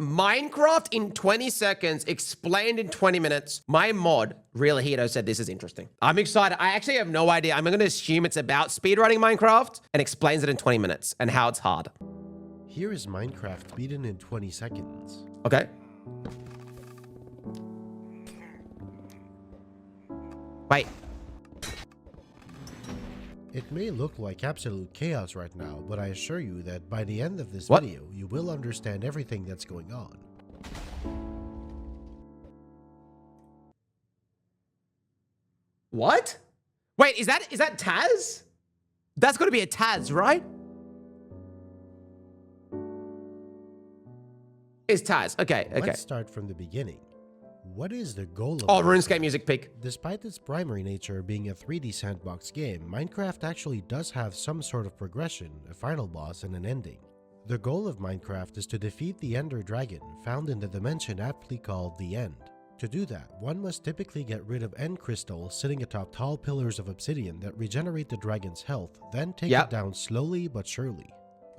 Minecraft in 20 seconds, explained in 20 minutes. My mod, Real Hito, said this is interesting. I'm excited. I actually have no idea. I'm going to assume it's about speedrunning Minecraft and explains it in 20 minutes and how it's hard. Here is Minecraft beaten in 20 seconds. Okay. Wait. It may look like absolute chaos right now, but I assure you that by the end of this What? video, you will understand everything that's going on. What? Wait, is that Taz? That's got to be a Taz, right? It's Taz. Okay, okay. Let's start from the beginning. What is the goal of RuneScape music pick. Despite its primary nature being a 3D sandbox game, Minecraft actually does have some sort of progression, a final boss, and an ending. The goal of Minecraft is to defeat the Ender Dragon, found in the dimension aptly called the End. To do that, one must typically get rid of end crystals sitting atop tall pillars of obsidian that regenerate the dragon's health, then take it down slowly but surely.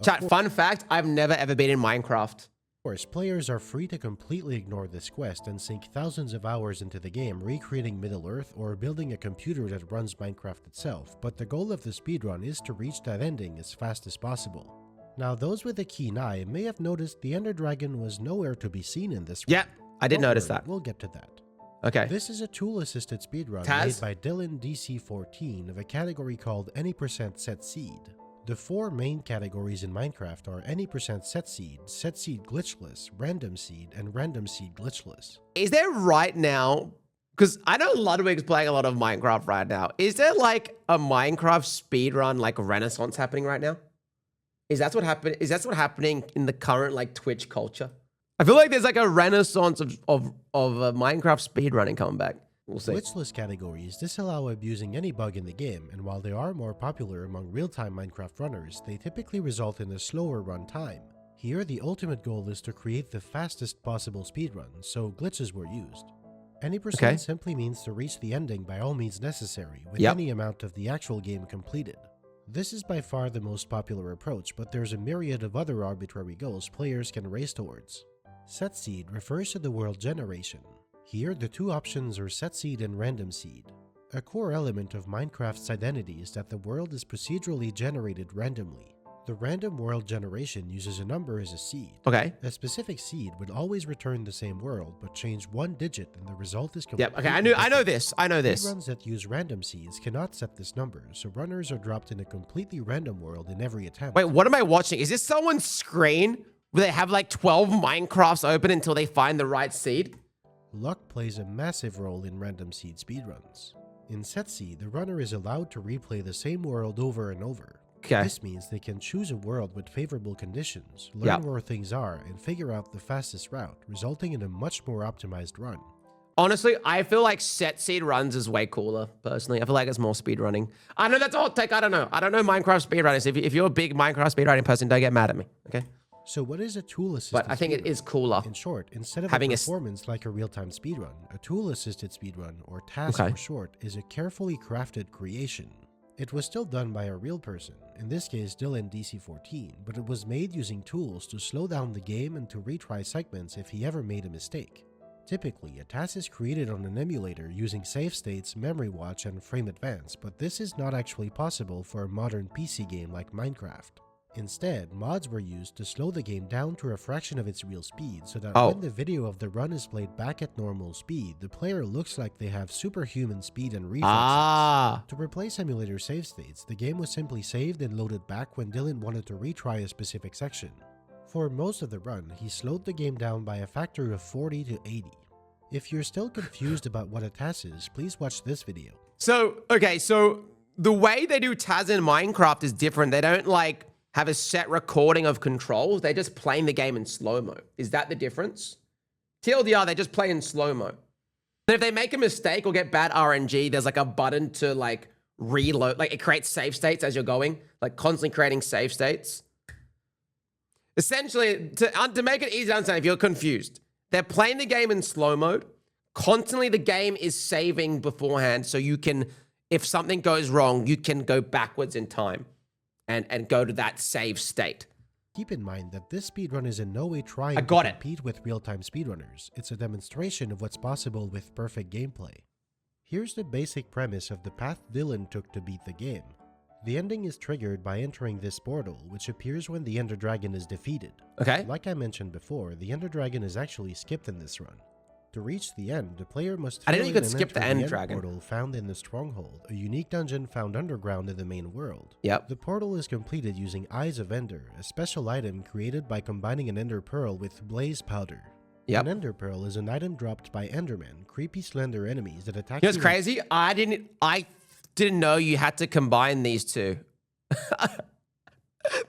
Chat, fun fact, I've never ever been in Minecraft. Of course, players are free to completely ignore this quest and sink thousands of hours into the game recreating Middle-earth or building a computer that runs Minecraft itself, but the goal of the speedrun is to reach that ending as fast as possible. Now, those with a keen eye may have noticed the Ender Dragon was nowhere to be seen in this run. Yeah, I did notice that. We'll get to that. Okay. This is a tool-assisted speedrun Taz? made by Dylan DC14 of a category called Any% Set Seed. The four main categories in Minecraft are Any% Set Seed Glitchless, Random Seed, and Random Seed Glitchless. Is there right now, because I know Ludwig's playing a lot of Minecraft right now, is there like a Minecraft speedrun like renaissance happening right now? Is that what happened? Is that what's happening in the current like Twitch culture? I feel like there's like a renaissance of Minecraft speedrunning coming back. We'll see. Glitchless categories disallow abusing any bug in the game, and while they are more popular among real-time Minecraft runners, they typically result in a slower run time. Here, the ultimate goal is to create the fastest possible speedrun, so glitches were used. Any% simply means to reach the ending by all means necessary, with any amount of the actual game completed. This is by far the most popular approach, but there's a myriad of other arbitrary goals players can race towards. Set Seed refers to the world generation. Here, the two options are Set Seed and Random Seed. A core element of Minecraft's identity is that the world is procedurally generated randomly. The random world generation uses a number as a seed. Okay. A specific seed would always return the same world, but change one digit and the result is completely Okay, I know this. Speedruns that use random seeds cannot set this number, so runners are dropped in a completely random world in every attempt. Wait, what am I watching? Is this someone's screen where they have like 12 Minecrafts open until they find the right seed? Luck plays a massive role in random seed speedruns. In Set Seed, the runner is allowed to replay the same world over and over. Okay. This means they can choose a world with favorable conditions, learn where things are, and figure out the fastest route, resulting in a much more optimized run. Honestly, I feel like Set Seed runs is way cooler, personally. I feel like it's more speedrunning. I know that's all take. I don't know. I don't know Minecraft speedrunners. If you're a big Minecraft speedrunning person, don't get mad at me, okay? So what is a tool-assisted But I think it is cooler. In short, instead of having a performance like a real-time speedrun, a tool-assisted speedrun, or task for short, is a carefully crafted creation. It was still done by a real person, in this case Dylan DC14, but it was made using tools to slow down the game and to retry segments if he ever made a mistake. Typically, a task is created on an emulator using save states, memory watch, and frame advance, but this is not actually possible for a modern PC game like Minecraft. Instead, mods were used to slow the game down to a fraction of its real speed so that when the video of the run is played back at normal speed, the player looks like they have superhuman speed and reflexes. To replace emulator save states, the game was simply saved and loaded back when Dylan wanted to retry a specific section. For most of the run, he slowed the game down by a factor of 40 to 80. If you're still confused about what a task is, please watch this video. So the way they do TAS in Minecraft is different. They don't like have a set recording of controls. They're just playing the game in slow-mo. Is that the difference? TLDR, they just play in slow-mo. And if they make a mistake or get bad RNG, there's like a button to like reload. Like it creates save states as you're going, like constantly creating save states. Essentially, to make it easy to understand if you're confused, they're playing the game in slow mode. Constantly the game is saving beforehand so you can, if something goes wrong, you can go backwards in time and go to that save state. Keep in mind that this speedrun is in no way trying to compete with real-time speedrunners. It's a demonstration of what's possible with perfect gameplay. Here's the basic premise of the path Dylan took to beat the game. The ending is triggered by entering this portal, which appears when the Ender Dragon is defeated. Okay. Like I mentioned before, the Ender Dragon is actually skipped in this run. To reach the end, the player must fill in and enter the end portal found in the stronghold, a unique dungeon found underground in the main world. Yep. The portal is completed using Eyes of Ender, a special item created by combining an Ender Pearl with Blaze Powder. Yep. An Ender Pearl is an item dropped by Endermen, creepy slender enemies that attack you. Know what's crazy? I didn't know you had to combine these two.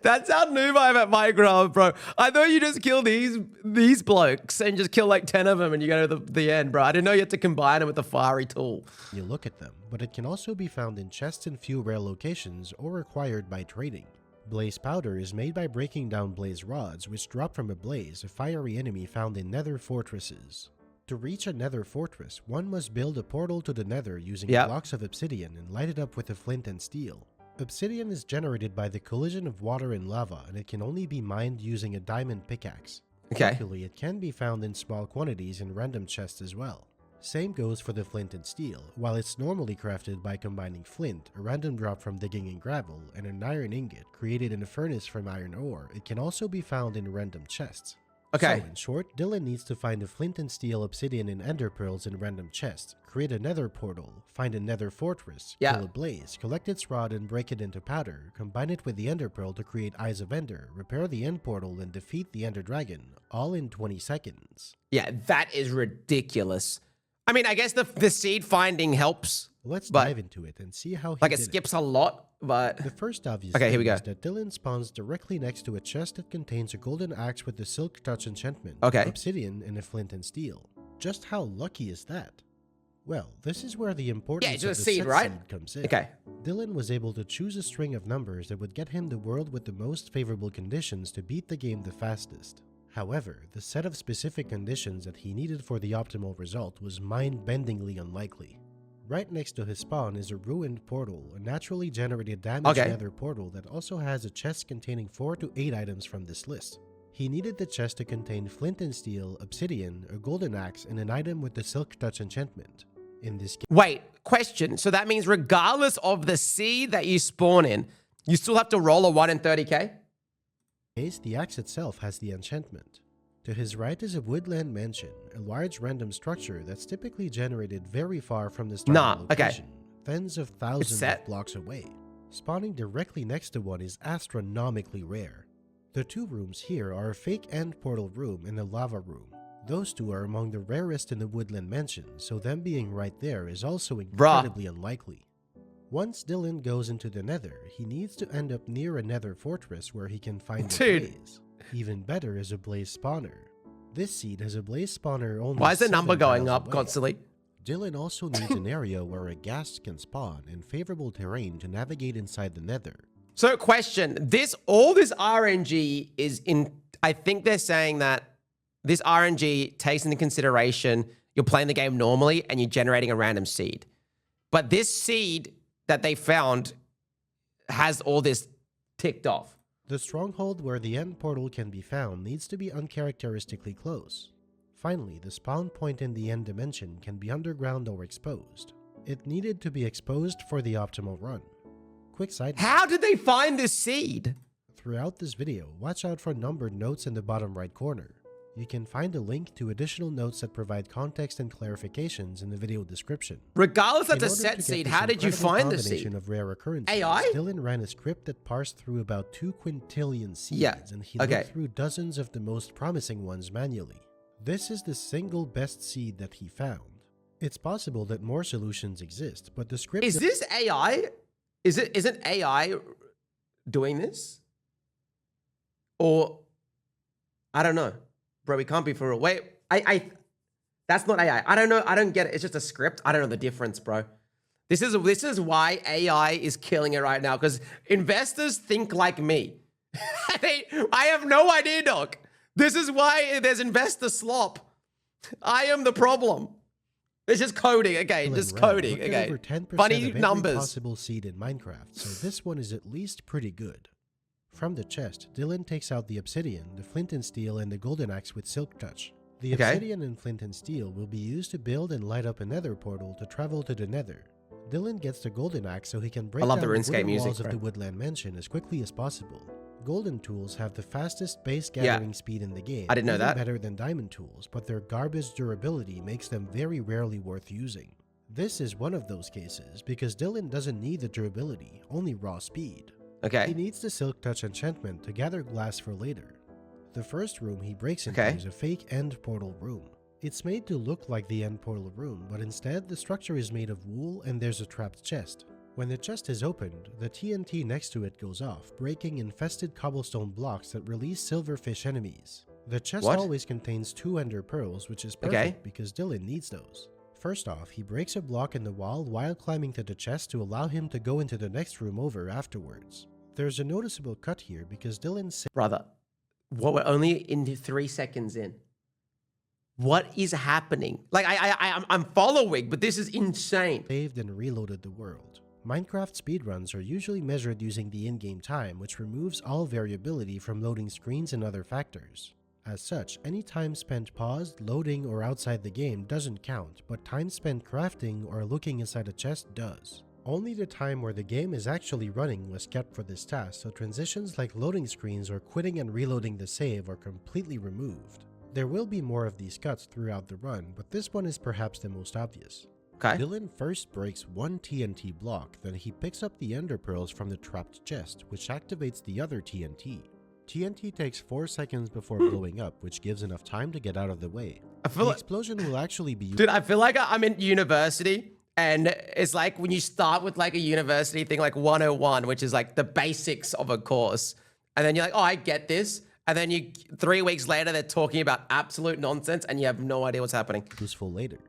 That's how noob I am at Minecraft, bro. I thought you just kill these blokes and just kill like 10 of them and you go to the end, bro. I didn't know you had to combine them with the fiery tool. You look at them, but it can also be found in chests in few rare locations or acquired by trading. Blaze Powder is made by breaking down blaze rods, which drop from a blaze, a fiery enemy found in nether fortresses. To reach a nether fortress, one must build a portal to the nether using blocks of obsidian and light it up with a flint and steel. Obsidian is generated by the collision of water and lava, and it can only be mined using a diamond pickaxe. Luckily, it can be found in small quantities in random chests as well. Same goes for the flint and steel. While it's normally crafted by combining flint, a random drop from digging in gravel, and an iron ingot created in a furnace from iron ore, it can also be found in random chests. So, in short, Dylan needs to find a flint and steel, obsidian, and ender pearls in random chests, create a nether portal, find a nether fortress, kill a blaze, collect its rod and break it into powder, combine it with the ender pearl to create Eyes of Ender, repair the end portal, and defeat the ender dragon, all in 20 seconds. Yeah, that is ridiculous. I mean, I guess the seed finding helps. Let's dive into it and see how he did it. Skips a lot, but... The first obvious thing is that Dylan spawns directly next to a chest that contains a golden axe with the Silk Touch enchantment, obsidian, and a flint and steel. Just how lucky is that? Well, this is where the importance of the seed comes in. Dylan was able to choose a string of numbers that would get him the world with the most favorable conditions to beat the game the fastest. However, the set of specific conditions that he needed for the optimal result was mind-bendingly unlikely. Right next to his spawn is a ruined portal, a naturally generated damaged nether portal that also has a chest containing 4 to 8 items from this list. He needed the chest to contain flint and steel, obsidian, a golden axe, and an item with the Silk Touch enchantment. In this case... Wait, question. So that means regardless of the seed that you spawn in, you still have to roll a 1 in 30k? The axe itself has the enchantment. To his right is a woodland mansion, a large random structure that's typically generated very far from the starting location, tens of thousands of blocks away. Spawning directly next to one is astronomically rare. The two rooms here are a fake end portal room and a lava room. Those two are among the rarest in the woodland mansion, so them being right there is also incredibly unlikely. Once Dylan goes into the nether, he needs to end up near a nether fortress where he can find a blaze. Even better is a blaze spawner. This seed has a blaze spawner only. Why is the number going up constantly? Dylan also needs an area where a ghast can spawn and favorable terrain to navigate inside the nether. So question, all this RNG is in, I think they're saying that this RNG takes into consideration you're playing the game normally and you're generating a random seed. But this seed that they found has all this ticked off. The stronghold where the end portal can be found needs to be uncharacteristically close. Finally, the spawn point in the end dimension can be underground or exposed. It needed to be exposed for the optimal run. Quick side note. How did they find this seed? Throughout this video, watch out for numbered notes in the bottom right corner. You can find a link to additional notes that provide context and clarifications in the video description. Regardless of the set seed, how did you find the seed? Of rare occurrences, AI? Dylan ran a script that parsed through about 2 quintillion seeds, and he looked through dozens of the most promising ones manually. This is the single best seed that he found. It's possible that more solutions exist, but the script... Is this AI? Isn't AI doing this? Or... I don't know. Bro, we can't be for real. Wait, that's not AI. I don't know. I don't get it. It's just a script. I don't know the difference, bro. This is why AI is killing it right now, because investors think like me. I have no idea, Doc. This is why there's investor slop. I am the problem. It's just coding again. Just coding again. Over 10% Funny of every numbers. Possible seed in Minecraft, so this one is at least pretty good. From the chest, Dylan takes out the obsidian, the flint and steel, and the golden axe with silk touch. The obsidian and flint and steel will be used to build and light up a nether portal to travel to the nether. Dylan gets the golden axe so he can break down the wooden walls of the woodland mansion as quickly as possible. Golden tools have the fastest base gathering speed in the game. I didn't know that. Better than diamond tools, but their garbage durability makes them very rarely worth using. This is one of those cases because Dylan doesn't need the durability, only raw speed. Okay. He needs the silk touch enchantment to gather glass for later. The first room he breaks into is a fake end portal room. It's made to look like the end portal room, but instead the structure is made of wool and there's a trapped chest. When the chest is opened, the TNT next to it goes off, breaking infested cobblestone blocks that release silverfish enemies. The chest always contains 2 ender pearls, which is perfect because Dylan needs those. First off, he breaks a block in the wall while climbing to the chest to allow him to go into the next room over afterwards. There's a noticeable cut here because Dylan Brother, what, we're only into 3 seconds in. What is happening? Like, I'm following, but this is insane. Saved and reloaded the world. Minecraft speedruns are usually measured using the in-game time, which removes all variability from loading screens and other factors. As such, any time spent paused, loading, or outside the game doesn't count, but time spent crafting or looking inside a chest does. Only the time where the game is actually running was kept for this task, so transitions like loading screens or quitting and reloading the save are completely removed. There will be more of these cuts throughout the run, but this one is perhaps the most obvious. Dylan first breaks one TNT block, then he picks up the ender pearls from the trapped chest, which activates the other TNT. TNT takes 4 seconds before blowing up, which gives enough time to get out of the way. The explosion will actually be... Dude, I feel like I'm in university, and it's like when you start with like a university thing like 101, which is like the basics of a course, and then you're like, oh, I get this. And then 3 weeks later, they're talking about absolute nonsense, and you have no idea what's happening. Useful later.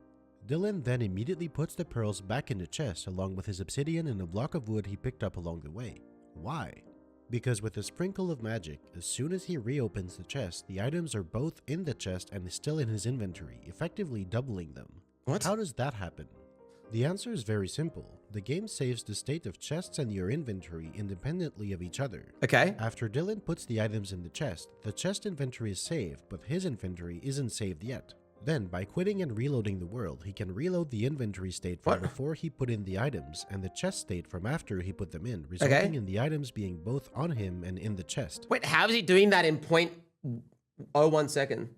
Dylan then immediately puts the pearls back in the chest along with his obsidian and a block of wood he picked up along the way. Why? Because with a sprinkle of magic, as soon as he reopens the chest, the items are both in the chest and still in his inventory, effectively doubling them. What? How does that happen? The answer is very simple. The game saves the state of chests and your inventory independently of each other. After Dylan puts the items in the chest inventory is saved, but his inventory isn't saved yet. Then, by quitting and reloading the world, he can reload the inventory state from before he put in the items and the chest state from after he put them in, resulting in the items being both on him and in the chest. Wait, how is he doing that in 0.01 second?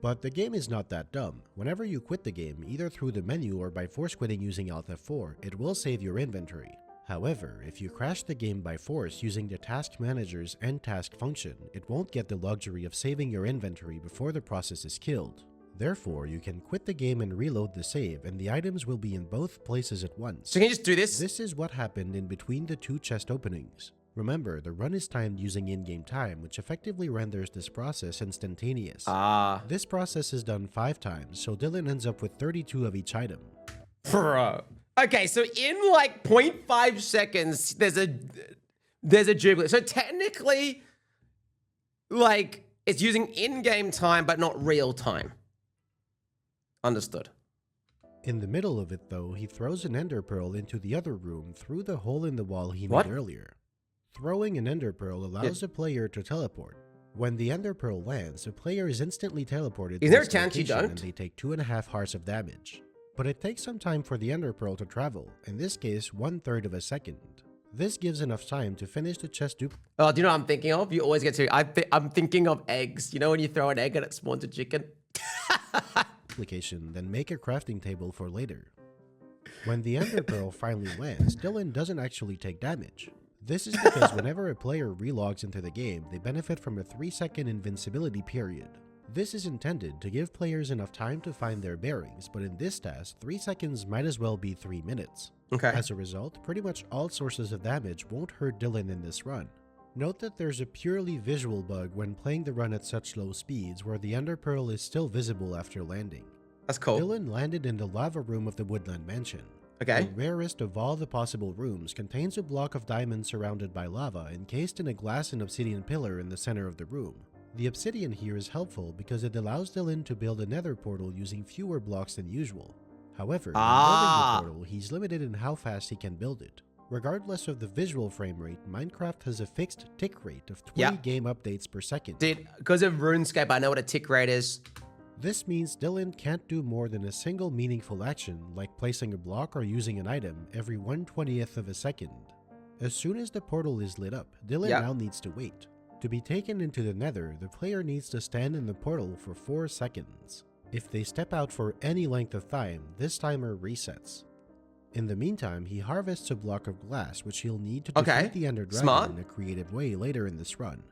But the game is not that dumb. Whenever you quit the game, either through the menu or by force quitting using Alt F4, it will save your inventory. However, if you crash the game by force using the task manager's end task function, it won't get the luxury of saving your inventory before the process is killed. Therefore, you can quit the game and reload the save, and the items will be in both places at once. So can you just do this? This is what happened in between the 2 chest openings. Remember, the run is timed using in-game time, which effectively renders this process instantaneous. This process is done 5 times, so Dylan ends up with 32 of each item. Bro. Okay, so in like 0.5 seconds, there's a jubilee. So technically, like, it's using in-game time, but not real time. Understood. In the middle of it, though, he throws an ender pearl into the other room through the hole in the wall he made earlier. Throwing an ender pearl allows a player to teleport. When the ender pearl lands, the player is instantly teleported. Is there a chance you don't? And they take 2.5 hearts of damage. But it takes some time for the ender pearl to travel, in this case 1/3 of a second. This gives enough time to finish the chest duplicate. Oh, do you know what I'm thinking of? You always get to... I'm thinking of eggs. You know when you throw an egg and it spawns a chicken? Duplication, then make a crafting table for later. When the ender pearl finally lands, Dylan doesn't actually take damage. This is because whenever a player relogs into the game, they benefit from a 3-second invincibility period. This is intended to give players enough time to find their bearings, but in this task, 3 seconds might as well be 3 minutes. As a result, pretty much all sources of damage won't hurt Dylan in this run. Note that there's a purely visual bug when playing the run at such low speeds where the ender pearl is still visible after landing. That's cool. Dylan landed in the lava room of the woodland mansion. The rarest of all the possible rooms contains a block of diamonds surrounded by lava encased in a glass and obsidian pillar in the center of the room. The obsidian here is helpful because it allows Dylan to build a nether portal using fewer blocks than usual. However, when building the portal, he's limited in how fast he can build it. Regardless of the visual frame rate, Minecraft has a fixed tick rate of 20 game updates per second. Dude, because of RuneScape, I know what a tick rate is. This means Dylan can't do more than a single meaningful action, like placing a block or using an item, every 1/20th of a second. As soon as the portal is lit up, Dylan now needs to wait. To be taken into the Nether, the player needs to stand in the portal for 4 seconds. If they step out for any length of time, this timer resets. In the meantime, he harvests a block of glass, which he'll need to defeat the Ender Dragon in a creative way later in this run.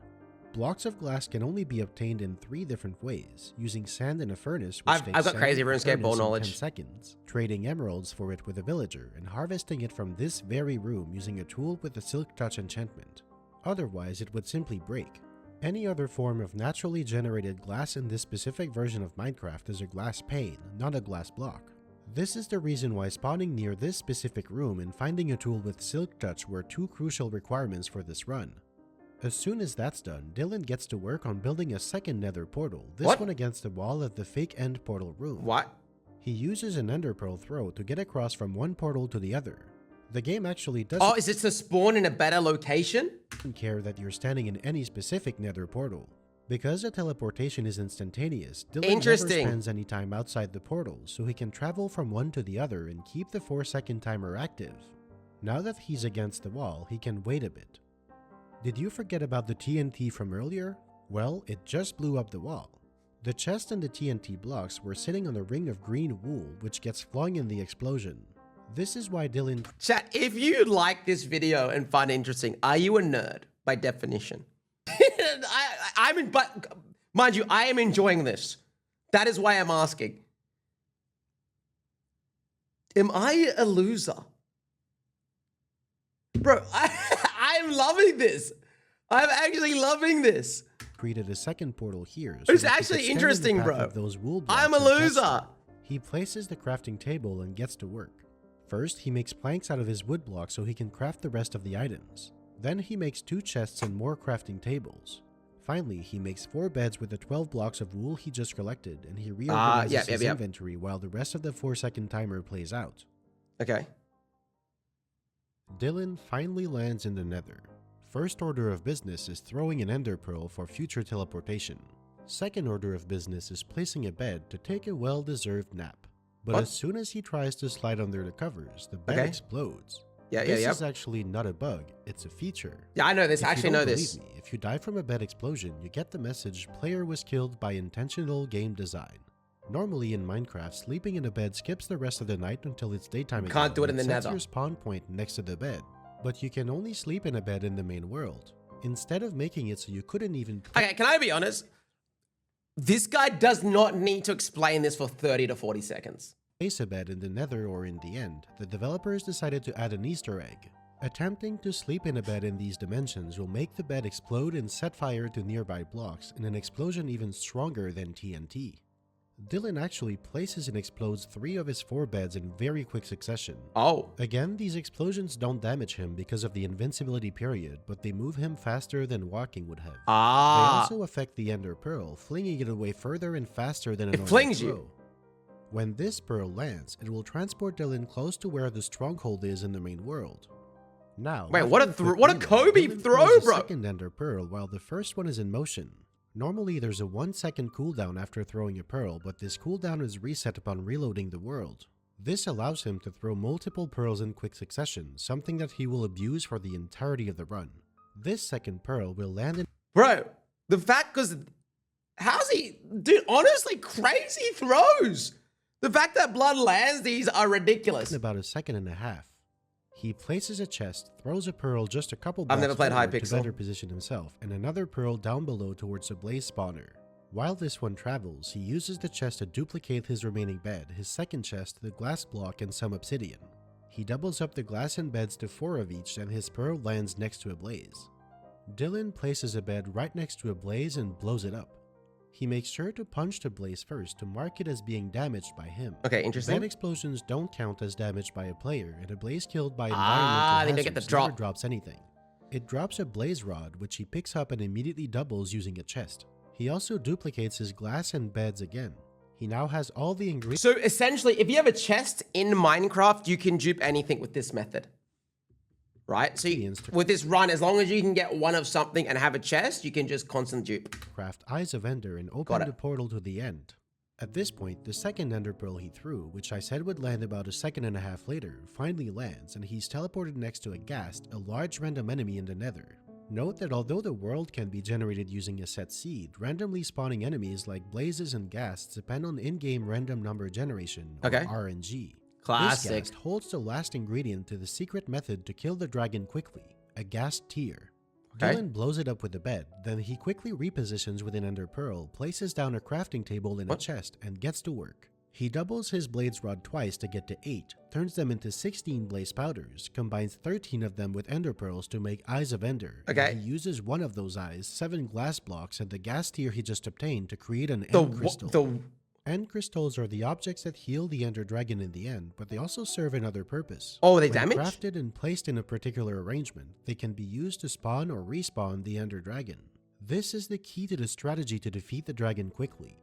Blocks of glass can only be obtained in 3 different ways, using sand in a furnace, which I've got crazy RuneScape ball knowledge. 10 seconds, trading emeralds for it with a villager, and harvesting it from this very room using a tool with a Silk Touch enchantment. Otherwise, it would simply break. Any other form of naturally generated glass in this specific version of Minecraft is a glass pane, not a glass block. This is the reason why spawning near this specific room and finding a tool with Silk Touch were 2 crucial requirements for this run. As soon as that's done, Dylan gets to work on building a second Nether portal, this one against the wall of the fake end portal room. He uses an Ender Pearl throw to get across from one portal to the other. The game actually doesn't— Oh, is it to spawn in a better location? Care that you're standing in any specific Nether portal. Because the teleportation is instantaneous, Dylan never spends any time outside the portal, so he can travel from one to the other and keep the 4-second timer active. Now that he's against the wall, he can wait a bit. Did you forget about the TNT from earlier? Well, it just blew up the wall. The chest and the TNT blocks were sitting on a ring of green wool, which gets flung in the explosion. This is why Dylan— Chat, if you like this video and find it interesting, are you a nerd by definition? But mind you, I am enjoying this. That is why I'm asking. Am I a loser? Bro, I'm loving this. I'm actually loving this. Created a second portal here. So it's actually interesting, bro. I'm a loser. He places the crafting table and gets to work. First, he makes planks out of his wood block so he can craft the rest of the items. Then he makes 2 chests and more crafting tables. Finally, he makes 4 beds with the 12 blocks of wool he just collected, and he reorganizes his inventory while the rest of the 4-second timer plays out. Okay. Dylan finally lands in the Nether. First order of business is throwing an Ender Pearl for future teleportation. Second order of business is placing a bed to take a well-deserved nap. But as soon as he tries to slide under the covers, the bed explodes. This is actually not a bug, it's a feature. Yeah, I know this. I actually know this. Me, if you die from a bed explosion, you get the message, player was killed by intentional game design. Normally in Minecraft, sleeping in a bed skips the rest of the night until it's daytime again. Can't do it in the Nether. Sets your spawn point next to the bed. But you can only sleep in a bed in the main world. Instead of making it so you couldn't even— Okay, can I be honest? This guy does not need to explain this for 30 to 40 seconds. Place a bed in the Nether or in the end, the developers decided to add an Easter egg. Attempting to sleep in a bed in these dimensions will make the bed explode and set fire to nearby blocks in an explosion even stronger than TNT. Dylan actually places and explodes 3 of his 4 beds in very quick succession. Again, these explosions don't damage him because of the invincibility period, but they move him faster than walking would have. They also affect the Ender Pearl, flinging it away further and faster than a normal flings throw. you. When this pearl lands, it will transport Dylan close to where the stronghold is in the main world. Now, wait, what a Kobe throw, bro! Second Ender Pearl while the first one is in motion. Normally, there's a 1-second cooldown after throwing a pearl, but this cooldown is reset upon reloading the world. This allows him to throw multiple pearls in quick succession, something that he will abuse for the entirety of the run. This second pearl will land in— Bro, the fact, because how's he— Dude, honestly, crazy throws! The fact that blood lands these are ridiculous. In about 1.5 seconds. He places a chest, throws a pearl just a couple I've never blocks played forward Hypixel. to better position himself, and another pearl down below towards the blaze spawner. While this one travels, he uses the chest to duplicate his remaining bed, his second chest, the glass block, and some obsidian. He doubles up the glass and beds to 4 of each, and his pearl lands next to a blaze. Dylan places a bed right next to a blaze and blows it up. He makes sure to punch the blaze first to mark it as being damaged by him. Okay, interesting. Bed explosions don't count as damage by a player, and a blaze killed by environmental hazards never drops anything. It drops a blaze rod, which he picks up and immediately doubles using a chest. He also duplicates his glass and beds again. He now has all the ingredients. So essentially, if you have a chest in Minecraft, you can dupe anything with this method. right? So with this run, as long as you can get one of something and have a chest, you can just constant dupe. Craft Eyes of Ender and open the portal to the end. At this point, the second Ender Pearl he threw, which I said would land about a second and a half later, finally lands, and he's teleported next to a ghast, a large random enemy in the Nether. Note that although the world can be generated using a set seed, randomly spawning enemies like blazes and ghasts depend on in-game random number generation, or RNG. Classic. This ghast holds the last ingredient to the secret method to kill the dragon quickly, a ghast tear. Dylan blows it up with a bed, then he quickly repositions with an Ender Pearl, places down a crafting table in a chest, and gets to work. He doubles his blade's rod twice to get to 8, turns them into 16 blaze powders, combines 13 of them with Ender Pearls to make Eyes of Ender, and he uses one of those eyes, 7 glass blocks, and the ghast tear he just obtained to create an End Crystal. End Crystals are the objects that heal the Ender Dragon in the end, but they also serve another purpose. Oh, they when damage? Crafted and placed in a particular arrangement, they can be used to spawn or respawn the Ender Dragon. This is the key to the strategy to defeat the dragon quickly.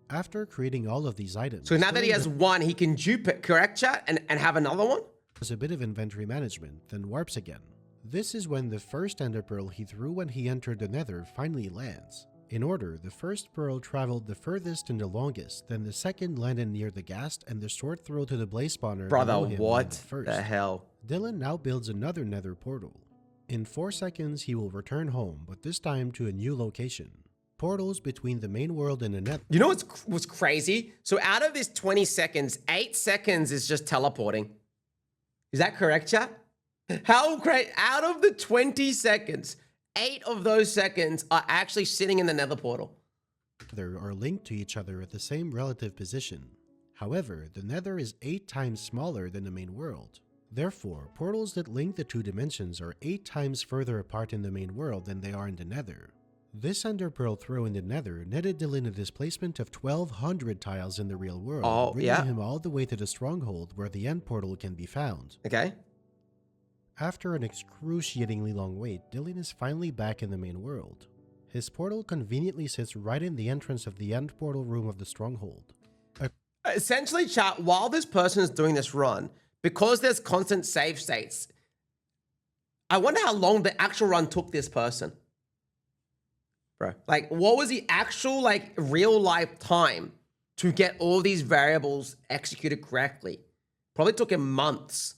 After creating all of these items... So now that he has one, he can dupe it, correct, chat? And have another one? ...does a bit of inventory management, then warps again. This is when the first Ender Pearl he threw when he entered the Nether finally lands. In order, the first pearl traveled the furthest and the longest, then the second landed near the ghast, and the short throw to the blaze spawner. Brother, what the hell? Dylan now builds another Nether portal. In 4 seconds, he will return home, but this time to a new location. Portals between the main world and the Nether. You know what's crazy? So out of this 20 seconds, 8 seconds is just teleporting. Is that correct, chat? How great? Out of the 20 seconds, 8 of those seconds are actually sitting in the Nether portal. They are linked to each other at the same relative position. However, the Nether is 8 times smaller than the main world. Therefore, portals that link the 2 dimensions are 8 times further apart in the main world than they are in the Nether. This Ender Pearl throw in the Nether netted Dylan a displacement of 1200 tiles in the real world, bringing him all the way to the stronghold where the end portal can be found. After an excruciatingly long wait, Dylan is finally back in the main world. His portal conveniently sits right in the entrance of the end portal room of the stronghold. Essentially, chat, while this person is doing this run, because there's constant save states, I wonder how long the actual run took this person. Bro, like, what was the actual, like, real life time to get all these variables executed correctly? Probably took him months.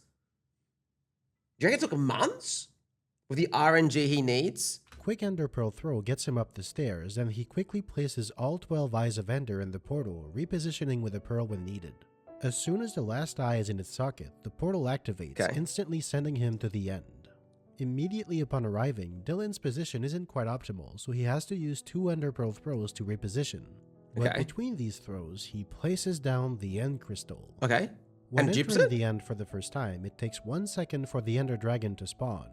Do you reckon it took him months with the RNG he needs? Quick Ender Pearl throw gets him up the stairs, and he quickly places all 12 Eyes of Ender in the portal, repositioning with a pearl when needed. As soon as the last eye is in its socket, the portal activates, instantly sending him to the end. Immediately upon arriving, Dylan's position isn't quite optimal, so he has to use 2 Ender Pearl throws to reposition. But between these throws, he places down the End Crystal. When entering the end for the first time, it takes 1 second for the Ender Dragon to spawn.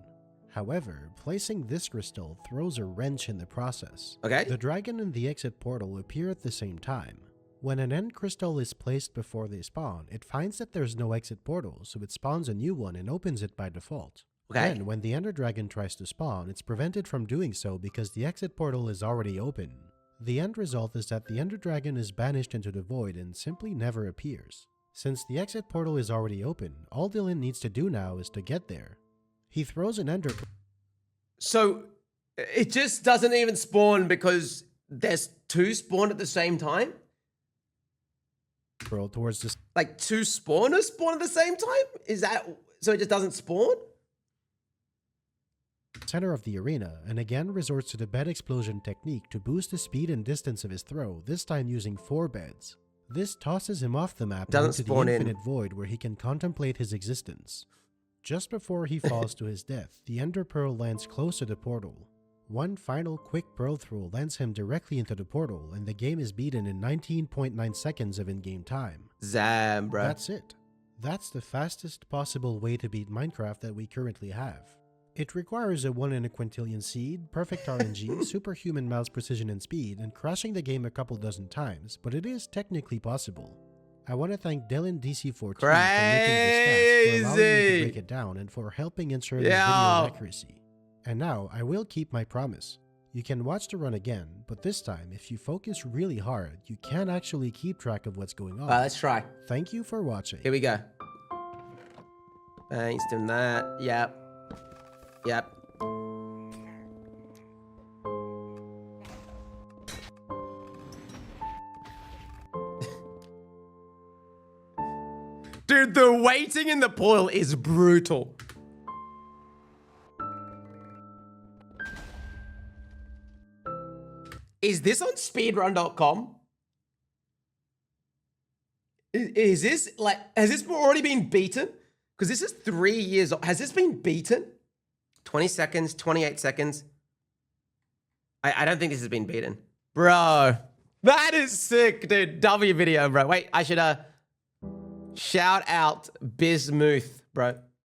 However, placing this crystal throws a wrench in the process. The dragon and the exit portal appear at the same time. When an End Crystal is placed before they spawn, it finds that there's no exit portal, so it spawns a new one and opens it by default. Then, when the Ender Dragon tries to spawn, it's prevented from doing so because the exit portal is already open. The end result is that the Ender Dragon is banished into the void and simply never appears. Since the exit portal is already open, all Dylan needs to do now is to get there. He throws an Ender... So, it just doesn't even spawn because there's 2 spawned at the same time? Pearl towards this... Like 2 spawners spawn at the same time? Is that... So it just doesn't spawn? Center of the arena, and again resorts to the bed explosion technique to boost the speed and distance of his throw, this time using 4 beds. This tosses him off the map into the infinite void where he can contemplate his existence. Just before he falls to his death, the Ender Pearl lands close to the portal. One final quick pearl throw lands him directly into the portal, and the game is beaten in 19.9 seconds of in-game time. Zam, bro. That's it. That's the fastest possible way to beat Minecraft that we currently have. It requires a 1 in a quintillion seed, perfect RNG, superhuman mouse precision and speed, and crashing the game a couple dozen times, but it is technically possible. I want to thank Dylan DC14 for making this task, for allowing me to break it down, and for helping ensure this video's accuracy. And now, I will keep my promise. You can watch the run again, but this time, if you focus really hard, you can actually keep track of what's going on. Let's try. Thank you for watching. Here we go. Thanks to that. Yep. Yep. Dude, the waiting in the pool is brutal. Is this on speedrun.com? Is this like, has this already been beaten? Because this is 3 years old. Has this been beaten? 20 seconds, 28 seconds. I don't think this has been beaten. Bro, that is sick, dude. W video, bro. Wait, I should shout out Bismuth, bro.